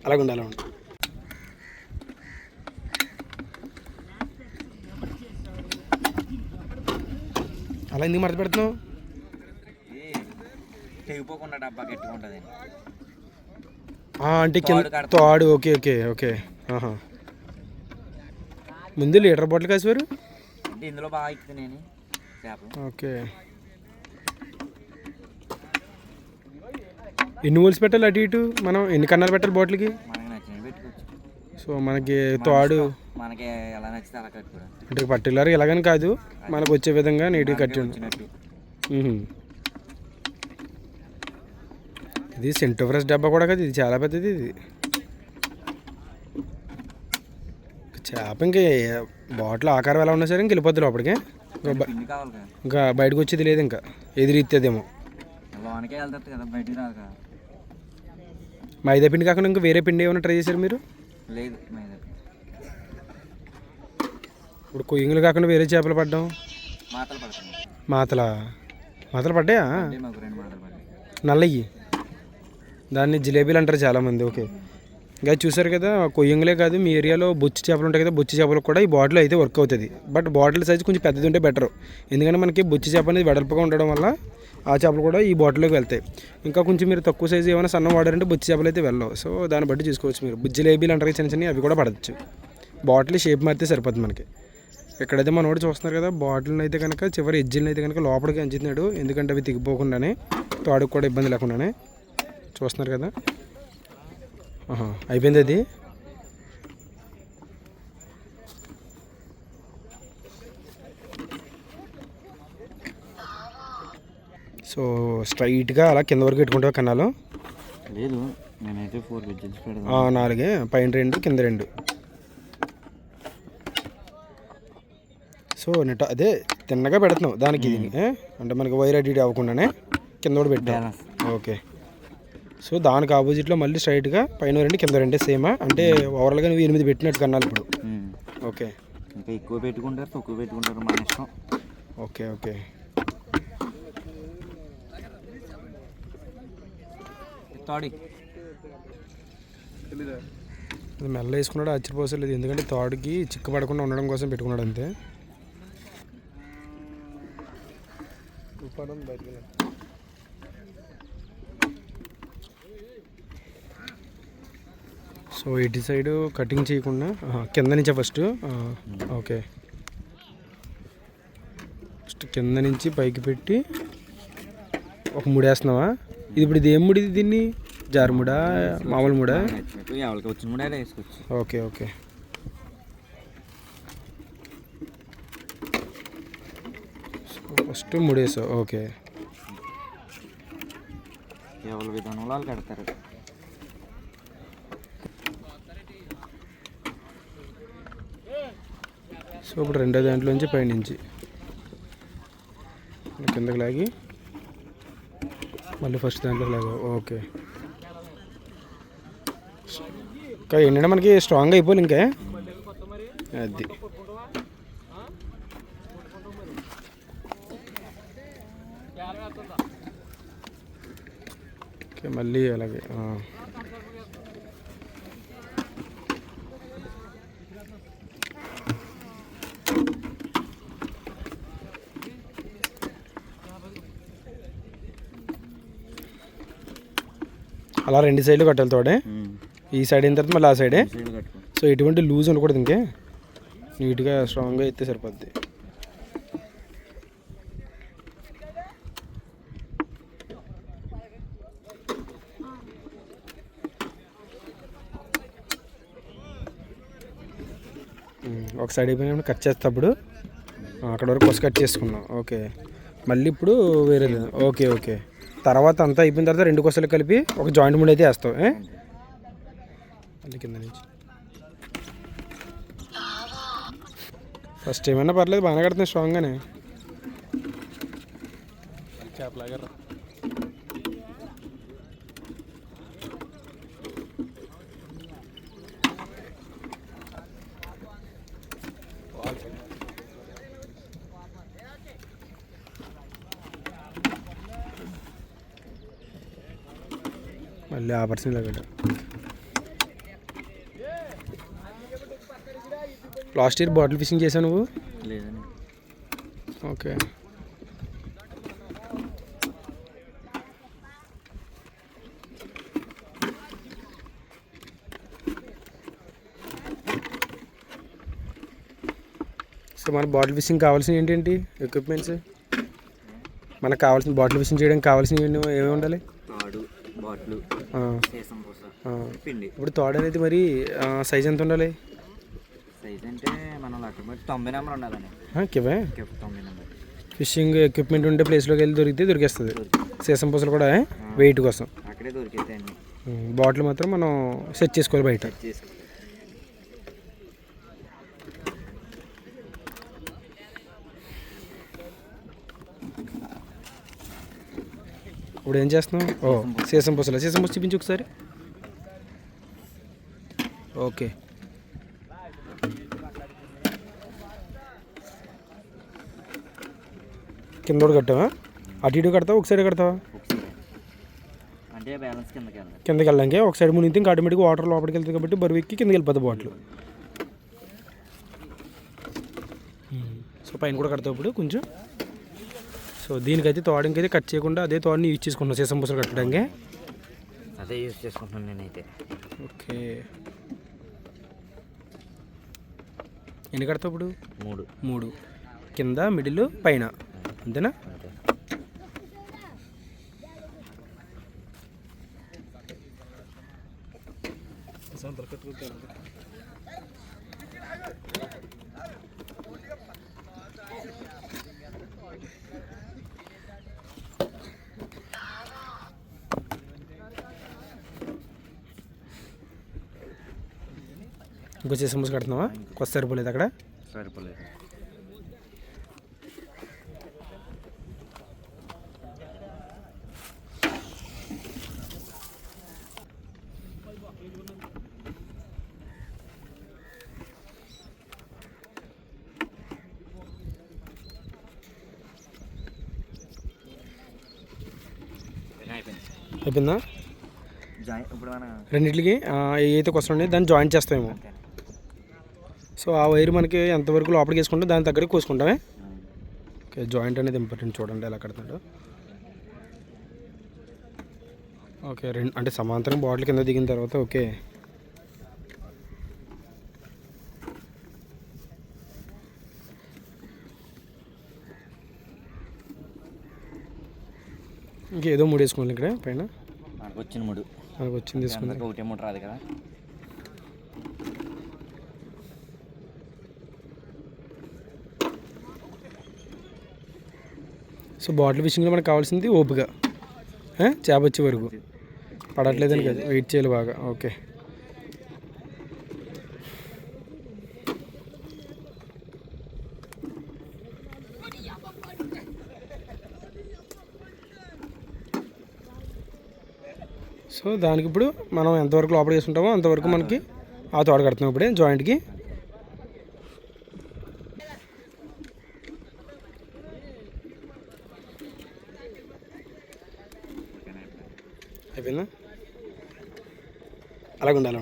అలాగ ఉండాలి. అలా ఎందుకు మడత పెడుతున్నావు? తెగిపోకుండా డబ్బా గట్టిగా ఉంటుంది అంటే తాడు. Okay okay okay. ముందు లీటర్ బాటిల్ కాసేవారు అంటే ఇందులో బాగా ఎక్కుతుంది నేను చేపలు. ఓకే. ఎన్ని హోల్స్ పెట్టాలి అటు ఇటు? మనం ఎన్ని కన్నాలు పెట్టాలి బాటిల్కి? మనకి నచ్చినవి పెట్టుకోవచ్చు. సో మనకి తాడు మనకి ఎలా నచ్చితే అలా కట్టుకోవడం. అంటే పర్టికులర్గా ఎలాగని కాదు, మనకు వచ్చే విధంగా నీట్గా కట్టి వచ్చినట్టు. ఇది సెంటో ఫ్రెష్ డబ్బా కూడా కదా, ఇది చాలా పెద్దది. ఇది చేప ఇంక బాటిల్ ఆకారం ఎలా ఉన్నా సరే ఇంక వెళ్ళిపోద్ది లోపలికి. ఇంకా బయటకు వచ్చేది లేదు, ఇంకా ఎదురెత్తేదేమో. మైదా పిండి కాకుండా ఇంకా వేరే పిండి ఏమైనా ట్రై చేశారు మీరు? లేదు. ఇప్పుడు కొయ్యంగులు కాకుండా వేరే చేపలు పడ్డాం. మాతలు పడ్డాయా? నల్లయ్యి, దాన్ని జిలేబీలు అంటారు చాలామంది. ఓకే. ఇంకా చూసారు కదా, కొయ్యంగులే కాదు, మీ ఏరియాలో బొచ్చు చేపలు ఉంటాయి కదా, బొచ్చు చేపలకు కూడా ఈ బాటిల్ అయితే వర్క్ అవుతుంది. బట్ బాటిల్ సైజ్ కొంచెం పెద్దది ఉంటే బెటర్, ఎందుకంటే మనకి బొచ్చు చేప అనేది వెడల్పుగా ఉండడం వల్ల ఆ చేపలు కూడా ఈ బాటిల్లోకి వెళ్తాయి. ఇంకా కొంచెం మీరు తక్కువ సైజు ఏమైనా సన్న వాడారంటే బొచ్చు చేపలు అయితే వెళ్ళవు. సో దాన్ని బట్టి చూసుకోవచ్చు మీరు. జిలేబీలు అంటారు చిన్న చిన్నవి, అవి కూడా పడవచ్చు. బాటిల్ షేప్ మారితే సరిపోతుంది మనకి. ఇక్కడైతే మనోడు చూస్తున్నారు కదా, బాటిల్ని అయితే కనుక చివరి ఎడ్జిల్ని అయితే కనుక లోపలికి అంచుతున్నాడు, ఎందుకంటే అవి తెగిపోకుండానే, తాడుకు కూడా ఇబ్బంది లేకుండానే. చూస్తున్నారు కదా, అయిపోయింది అది. సో స్ట్రైట్గా అలా కింద వరకు పెట్టుకుంటావు కన్నాలు? లేదు, నేనైతే 4 విజిల్స్ పెడతాను. 4, పైన 2 కింద 2. సో నెట్ అదే తిన్నగా పెడుతున్నావు దానికి, అంటే మనకి వైర్ అడ్డీ అవ్వకుండానే కింద కూడా పెట్టాను. ఓకే. సో దానికి ఆపోజిట్లో మళ్ళీ స్ట్రైట్గా పైన 2 కింద 2 సేమా? అంటే ఓవరాల్గా నువ్వు 8 పెట్టినట్టు కన్నాలి ఇప్పుడు. ఓకే. ఇంకా ఎక్కువ పెట్టుకుంటారు, తక్కువ పెట్టుకుంటారు, మన ఇష్టం. Okay okay. మెల్ల వేసుకున్నాడు, ఆశ్చర్యపోసలేదు, ఎందుకంటే తాడుకి చిక్కు పడకుండా ఉండడం కోసం పెట్టుకున్నాడు అంతే. సో ఇటు సైడు కటింగ్ చేయకుండా కింద నుంచే ఫస్ట్. ఓకే. ఫస్ట్ కింద నుంచి పైకి పెట్టి ఒక ముడేస్తున్నావా? ఇది ఇప్పుడు ఇది ఏం ముడి? దీన్ని జారుముడా, మామూలు ముడా? Okay okay. ఫస్ట్ ముడేసావు. ఓకే. ఎవరి విధానంలో వాళ్ళు కడతారు. సో ఇప్పుడు రెండో దాంట్లో నుంచి పైనుంచి కిందకి లాగి మళ్ళీ ఫస్ట్ దాంట్లోకి లాగా. ఓకే. ఇంకా ఏంటంటే మనకి స్ట్రాంగ్ అయిపోయి ఇంకా అది. ఓకే, మళ్ళీ అలాగే. అలా 2 సైడ్లు కట్టాలి తోడే. ఈ సైడ్ అయిన తర్వాత మళ్ళీ ఆ సైడే. సో ఎటువంటి లూజ్ ఉండకూడదు, ఇంకే నీట్గా స్ట్రాంగ్గా అయితే సరిపోద్ది. ఒక సైడ్ అయిపోయినప్పుడు కట్ చేసేటప్పుడు అక్కడ వరకు కొస కట్ చేసుకున్నాం. ఓకే. మళ్ళీ ఇప్పుడు వేరేది. Okay okay. తర్వాత అంతా అయిపోయిన తర్వాత 2 కొసలు కలిపి ఒక జాయింట్ ముడి అయితే వేస్తావు. మళ్ళీ కింద నుంచి ఫస్ట్ ఏమైనా పర్లేదు, బాగానే కడుతున్నాయి స్ట్రాంగ్గానే. చేపలాగా మళ్ళీ ఆ పర్సన్ లాగా లాస్ట్ ఇయర్ బాటిల్ ఫిషింగ్ చేసావు నువ్వు? లేదండి. ఓకే. సో మన బాటిల్ ఫిషింగ్ కావాల్సినవి ఏంటంటి ఎక్విప్మెంట్స్? మనకు కావాల్సిన బాటిల్ ఫిషింగ్ చేయడానికి కావాల్సినవి ఏమేమి ఉండాలి? తాడు, బాటిల్, సీసం పూస, పిండి. ఇప్పుడు తాడు అనేది మరి సైజ్ ఎంత ఉండాలి? సైజ్ అంటే మనం లెక్క బట్టి 90 నెంబర్ ఉండాలండి. కివే 90 నెంబర్. ఫిషింగ్ ఎక్విప్మెంట్ ఉండే ప్లేస్లోకి వెళ్ళి దొరికితే దొరికేస్తుంది. సీసం పూసలు కూడా వెయిట్ కోసం అక్కడే దొరికితే అన్ని. బాటిల్ మాత్రం మనం సెట్ చేసుకోవాలి బయట. ఇప్పుడు ఏం చేస్తున్నాం? సీసం పూసలు. సీసం పూస చూపించు ఒకసారి. ఓకే. కింద కూడా కట్టావా? అటు ఇటు కడతావా? ఒక సైడ్ కడతావా? అంటే బ్యాలెన్స్ కిందకి వెళ్ళడానికి ఒక సైడ్ మునిగితే ఇంకా ఆటోమేటిక్గా వాటర్ లోపలికి వెళ్తుంది కాబట్టి బరువు ఎక్కి కిందకి వెళ్ళిపోతుంది బాటిల్. సో పైన కూడా కడతావు ఇప్పుడు కొంచెం. సో దీనికైతే తోడనికైతే కట్ చేయకుండా అదే తోడని యూజ్ చేసుకుంటున్నాను సీసం పూసలు కట్టడానికి. అదే యూజ్ చేసుకుంటున్నాను నేనైతే. ఓకే. ఎన్ని కడతావు ఇప్పుడు? 3. కింద, మిడిల్, పైన, అంతేనా? ఇంకో సీసం పూస కడుతున్నావా? కొత్త సరిపోలేదు అక్కడ? సరిపోలేదు. అయిపోయిందా? ఇప్పుడు మన రెండింటికి ఏదైతే క్వశ్చన్ ఉన్నాయో దాన్ని జాయిన్ చేస్తామేమో. సో ఆ వైర్ మనకి ఎంతవరకు లోపలికి వేసుకుంటే దాని దగ్గరికి కోసుకుంటామే. ఓకే. జాయింట్ అనేది ఇంపార్టెంట్. చూడండి ఎలా కడుతున్నాడు. ఓకే. అంటే సమాంతరం బాటిల్ కింద దిగిన తర్వాత ఓకే. ఇంకేదో 3 వేసుకోవాలి ఇక్కడ పైన. మనకు వచ్చిన 3. మనకు వచ్చింది తీసుకుంది. ఒకటే 3 రాదు కదా. సో బాటిల్ ఫిషింగ్లో మనకు కావాల్సింది ఓపిక. చేప వచ్చే వరకు పడట్లేదని కదా, వెయిట్ చేయాలి బాగా. ఓకే. సో దానికి ఇప్పుడు మనం ఎంతవరకు లోపల వేసుకుంటామో అంతవరకు మనకి ఆ తోడ కడుతున్నాం ఇప్పుడే జాయింట్కి. అయిపోయిందా? అలాగే ఉండాలి.